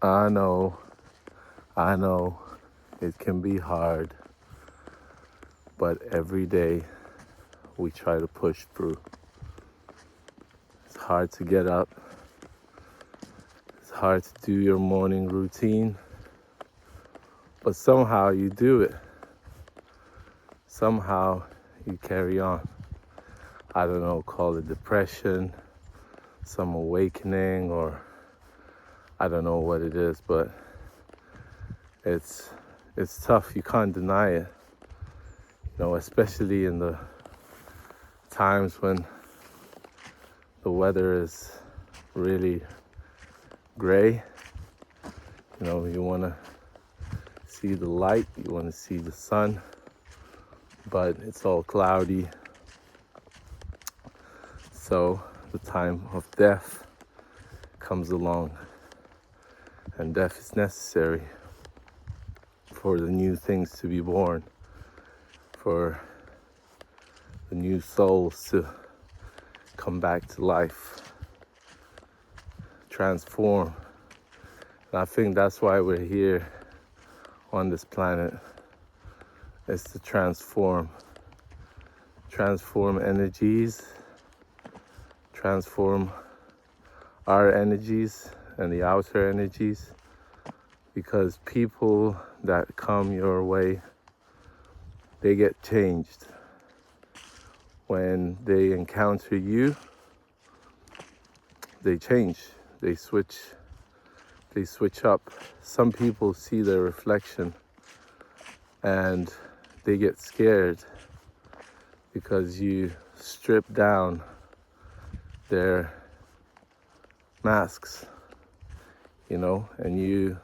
I know, I know, it can be hard, but every day we try to push through. It's hard to get up. It's hard to do your morning routine, but somehow you do it. Somehow you carry on. I don't know, call it depression, some awakening, or I don't know what it is, but it's tough. You can't deny it. You know, especially in the times when the weather is really gray. You know, you want to see the light, you want to see the sun, but it's all cloudy. So the time of death comes along, and death is necessary for the new things to be born, for the new souls to come back to life, transform. And I think that's why we're here on this planet, is to transform energies, transform our energies and the outer energies, because people that come your way, they get changed. When they encounter you, they change, they switch up. Some people see their reflection and they get scared because you strip down their masks, you know, and you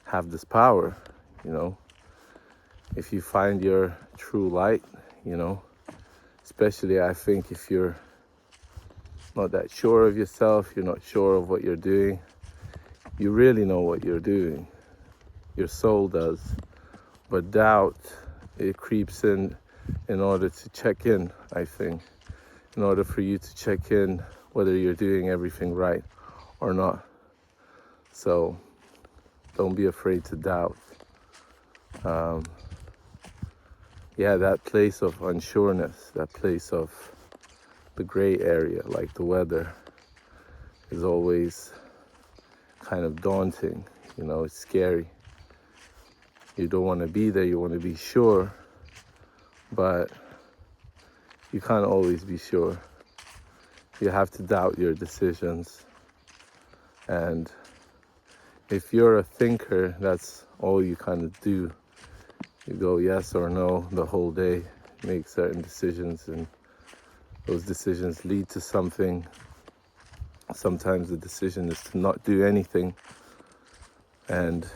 have this power, you know. If you find your true light, you know, especially I think if you're not that sure of yourself, you're not sure of what you're doing, you really know what you're doing. Your soul does. But doubt, it creeps in order to check in, I think. In order for you to check in whether you're doing everything right or not. So don't be afraid to doubt. That place of unsureness, that place of the gray area, like the weather, is always kind of daunting. You know, it's scary. You don't want to be there, you want to be sure, but you can't always be sure. You have to doubt your decisions. And if you're a thinker, that's all you kind of do. You go yes or no the whole day, make certain decisions, and those decisions lead to something. Sometimes the decision is to not do anything and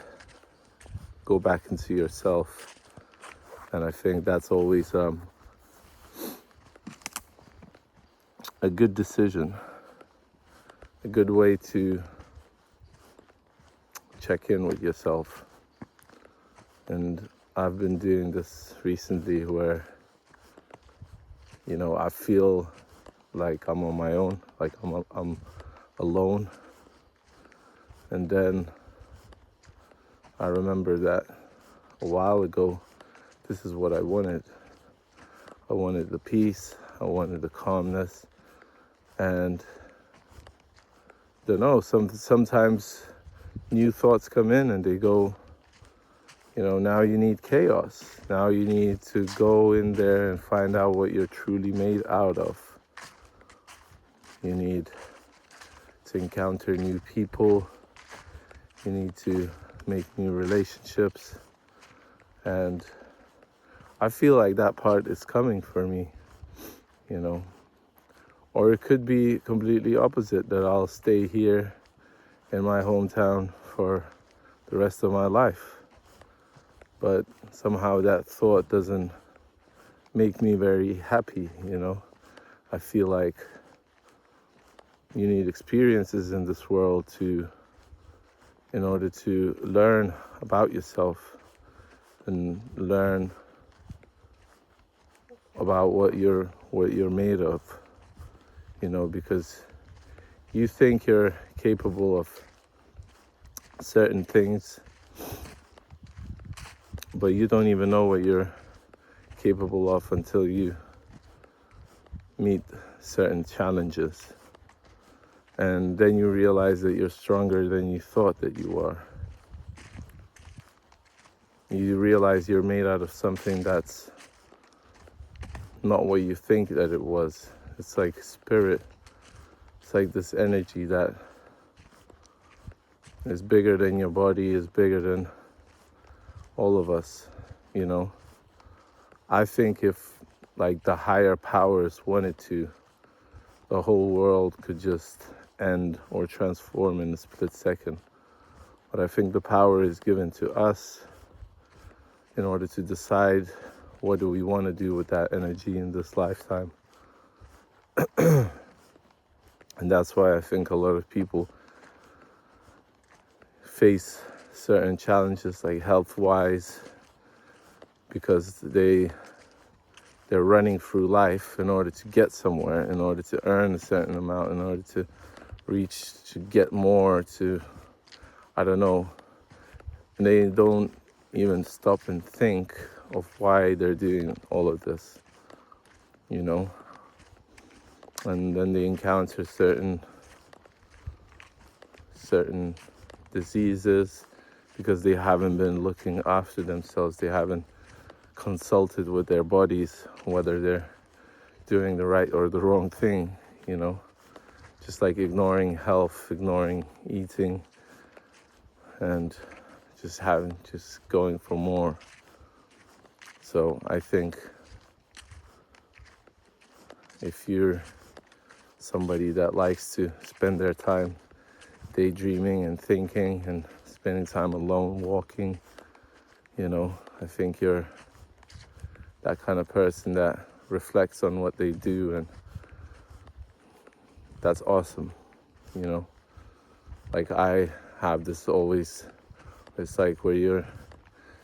go back into yourself. And I think that's always a good decision, a good way to check in with yourself. And I've been doing this recently where, you know, I feel like I'm on my own, like I'm alone. And then I remember that a while ago, this is what I wanted. I wanted the peace, I wanted the calmness, and I don't know, sometimes new thoughts come in and they go, you know, now you need chaos. Now you need to go in there and find out what you're truly made out of. You need to encounter new people. You need to make new relationships. And I feel like that part is coming for me, you know. Or it could be completely opposite, that I'll stay here in my hometown for the rest of my life. But somehow that thought doesn't make me very happy, you know. I feel like you need experiences in this world in order to learn about yourself and learn about what you're made of, you know, because you think you're capable of certain things, but you don't even know what you're capable of until you meet certain challenges. And then you realize that you're stronger than you thought that you are. You realize you're made out of something that's not what you think that it was. It's like spirit. It's like this energy that is bigger than your body, is bigger than all of us, you know. I think if like the higher powers wanted to, the whole world could just end or transform in a split second. But I think the power is given to us in order to decide what do we want to do with that energy in this lifetime. And that's why I think a lot of people face certain challenges, like health-wise, because they're running through life in order to get somewhere, in order to earn a certain amount, in order to reach, to get more, to, I don't know. And they don't even stop and think of why they're doing all of this, you know. And then they encounter certain diseases because they haven't been looking after themselves. They haven't consulted with their bodies whether they're doing the right or the wrong thing, you know. Just like ignoring health, ignoring eating, and just going for more. So I think if you're somebody that likes to spend their time daydreaming and thinking and spending time alone, walking, you know, I think you're that kind of person that reflects on what they do, and that's awesome, you know. Like I have this always, it's like where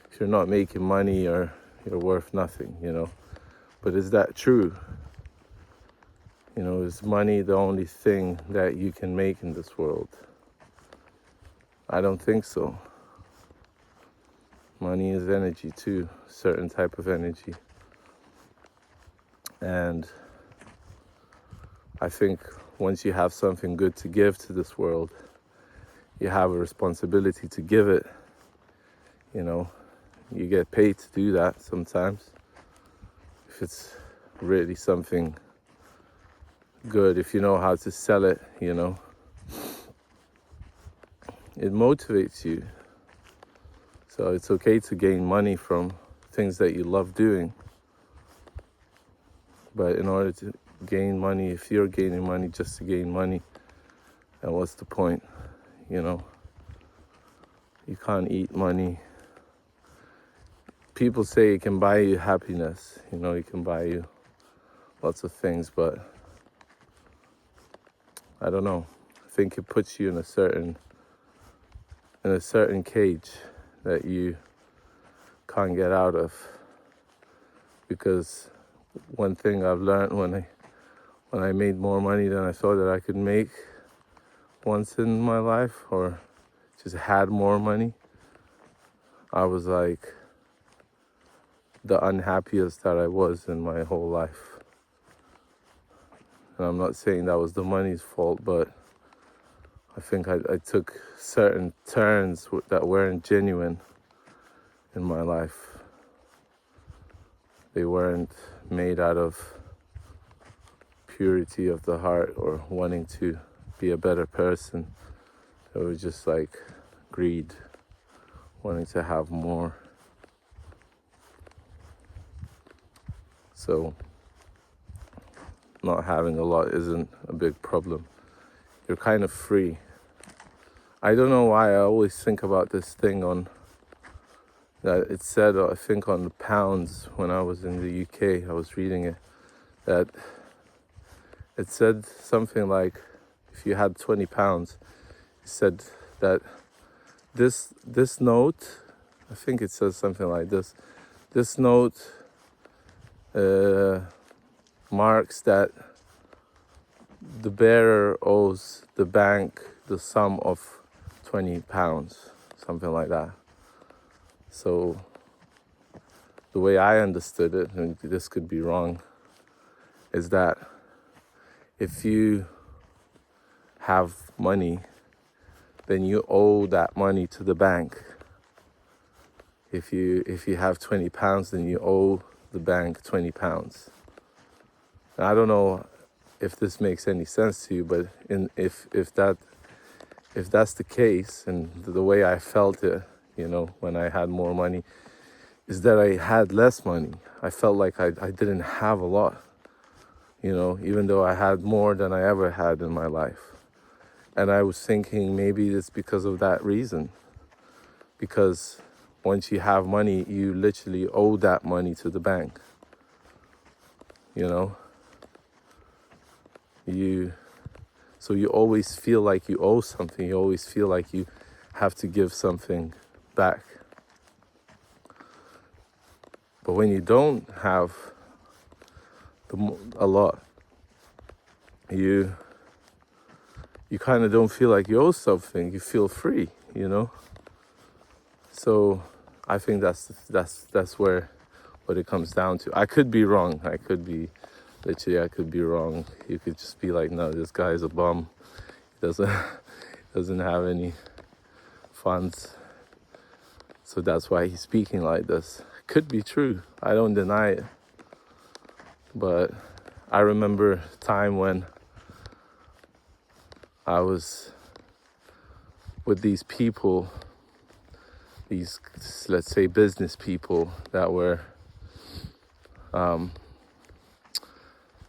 if you're not making money, you're worth nothing, you know. But is that true? You know, is money the only thing that you can make in this world? I don't think so. Money is energy too, certain type of energy. And I think once you have something good to give to this world, you have a responsibility to give it, you know. You get paid to do that sometimes. If it's really something good, if you know how to sell it, you know, it motivates you. So it's okay to gain money from things that you love doing. But in order to gain money, if you're gaining money just to gain money, then what's the point, you know? You can't eat money. People say it can buy you happiness, you know, it can buy you lots of things, but I don't know. I think it puts you in a certain cage that you can't get out of. Because one thing I've learned when I made more money than I thought that I could make once in my life, or just had more money, I was like the unhappiest that I was in my whole life. And I'm not saying that was the money's fault, but I think I took certain turns that weren't genuine in my life. They weren't made out of purity of the heart or wanting to be a better person. It was just like greed, wanting to have more. So not having a lot isn't a big problem. You're kind of free. I don't know why I always think about this thing on that it said, I think on the pounds when I was in the UK, I was reading it, that it said something like if you had 20 pounds, it said that this note, I think it says something like this note marks that the bearer owes the bank the sum of 20 pounds, something like that. So the way I understood it, and this could be wrong, is that if you have money, then you owe that money to the bank. If you have 20 pounds, then you owe the bank 20 pounds. Now, I don't know if this makes any sense to you, but if that's the case, and the way I felt it, when I had more money, is that I had less money. I felt like I didn't have a lot, even though I had more than I ever had in my life. And I was thinking maybe it's because of that reason. Because once you have money, you literally owe that money to the bank. So you always feel like you owe something. You always feel like you have to give something back. But when you don't have a lot, you kind of don't feel like you owe something. You feel free, So I think that's where what it comes down to. I could be wrong. I could be wrong. You could just be like, no, this guy is a bum. He doesn't have any funds. So that's why he's speaking like this. Could be true. I don't deny it. But I remember a time when I was with these people, these, let's say, business people that were,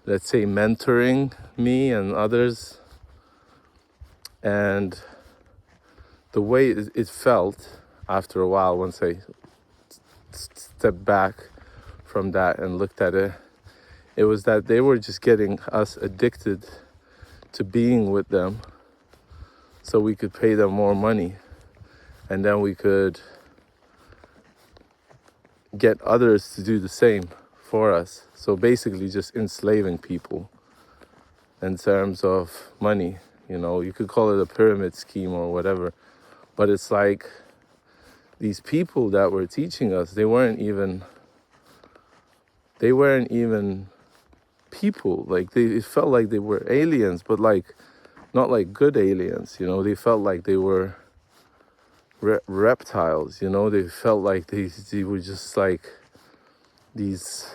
let's say, mentoring me and others. And the way it felt after a while, once I stepped back from that and looked at it, it was that they were just getting us addicted to being with them so we could pay them more money, and then we could get others to do the same for us. So basically just enslaving people in terms of money. You could call it a pyramid scheme or whatever, but it's like these people that were teaching us, they weren't even people. Like it felt like they were aliens, but like not like good aliens. They felt like they were reptiles. They felt like they were just like these,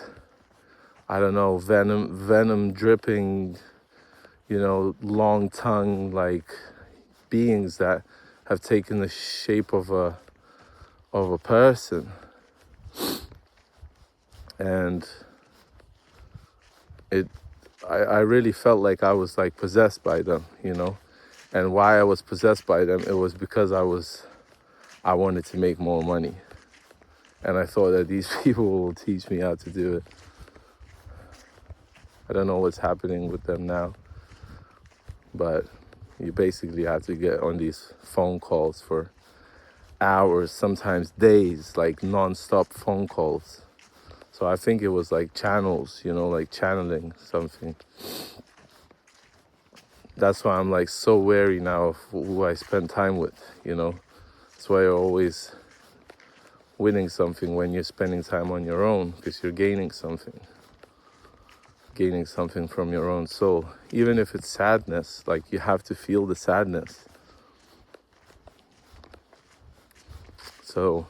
I don't know, venom dripping, long tongue like beings that have taken the shape of a person. And I really felt like I was like possessed by them, and why I was possessed by them, it was because I wanted to make more money, and I thought that these people will teach me how to do it. I don't know what's happening with them now, but you basically have to get on these phone calls for hours, sometimes days, like non-stop phone calls. So I think it was like channels, like channeling something. That's why I'm like so wary now of who I spend time with, That's why you're always winning something when you're spending time on your own, because you're gaining something from your own soul. Even if it's sadness, like you have to feel the sadness. So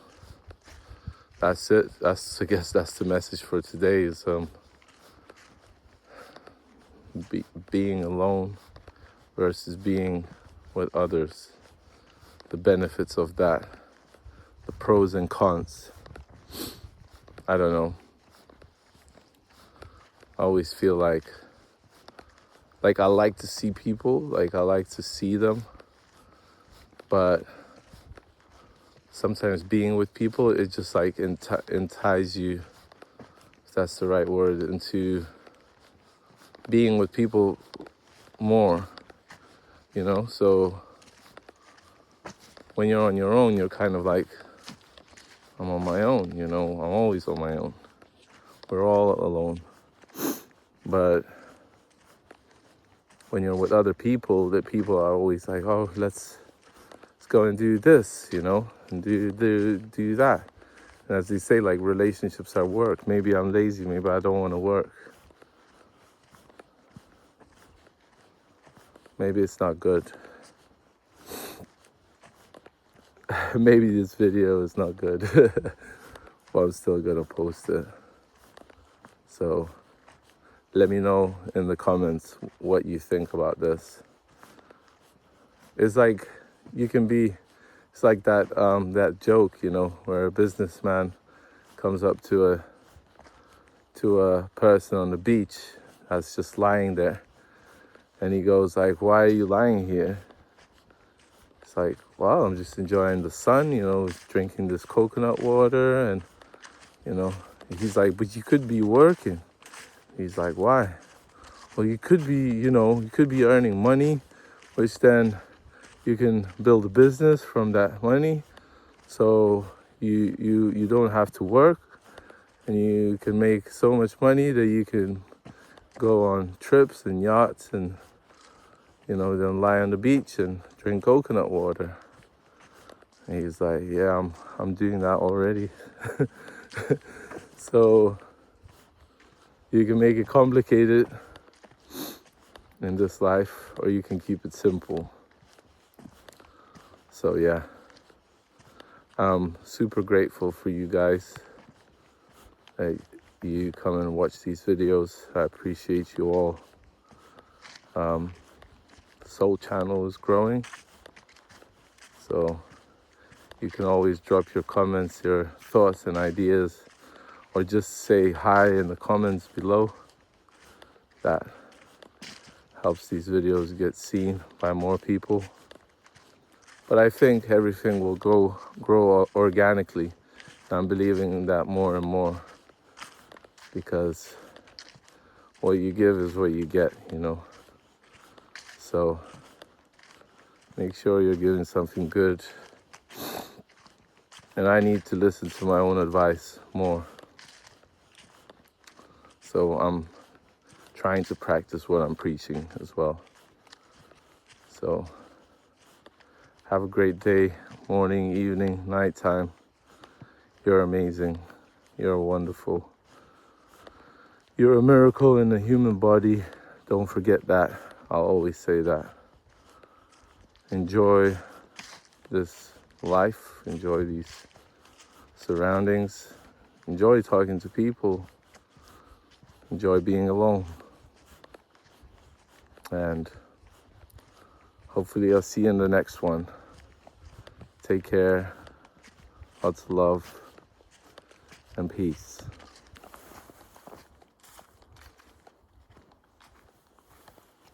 that's it. I guess that's the message for today, is being alone versus being with others. The benefits of that, the pros and cons. I don't know. I always feel like I like to see people, like I like to see them, but sometimes being with people, it just like entices you, if that's the right word, into being with people more, So when you're on your own, you're kind of like, I'm on my own, I'm always on my own. We're all alone. But when you're with other people, that people are always like, oh, let's go and do this, you know, and do that. And as they say, like, relationships are work. Maybe I'm lazy, maybe I don't want to work. Maybe it's not good. Maybe this video is not good, but I'm still gonna post it. So let me know in the comments what you think about this. It's like it's like that joke, you know, where a businessman comes up to a person on the beach that's just lying there, and he goes like, "Why are you lying here?" It's like, "Well, I'm just enjoying the sun, you know, drinking this coconut water," and you know, he's like, "But you could be working." He's like, "Why?" "Well, you could be earning money, which then you can build a business from that money, so you don't have to work, and you can make so much money that you can go on trips and yachts, and you know, then lie on the beach and drink coconut water." And he's like, "Yeah, I'm doing that already." So you can make it complicated in this life, or you can keep it simple. So yeah, I'm super grateful for you guys that you come and watch these videos. I appreciate you all. The Soul channel is growing, so you can always drop your comments, your thoughts and ideas, or just say hi in the comments below. That helps these videos get seen by more people. But I think everything will grow organically. I'm believing in that more and more, because what you give is what you get, you know. So make sure you're giving something good. And I need to listen to my own advice more. So I'm trying to practice what I'm preaching as well. So have a great day, morning, evening, nighttime. You're amazing. You're wonderful. You're a miracle in the human body. Don't forget that. I'll always say that. Enjoy this life. Enjoy these surroundings. Enjoy talking to people. Enjoy being alone. And hopefully I'll see you in the next one. Take care. Lots of love and peace.